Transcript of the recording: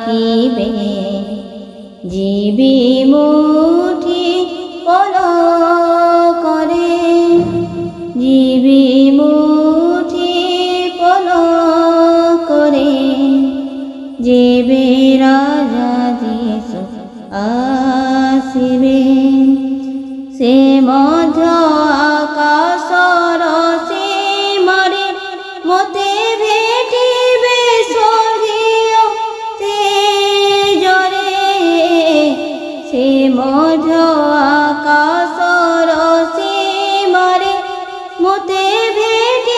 ডাকিবে জীবী মুঠি পলকরে জীবী মুঠি পলকরে যেবে রাজা যিশু আসিবে সে মধ্য আকাশর সীমারে মতে ভেটিবে স্বর্গীয় তেজরে সে মধ্য আকাশর সীমারে মতে ভেটি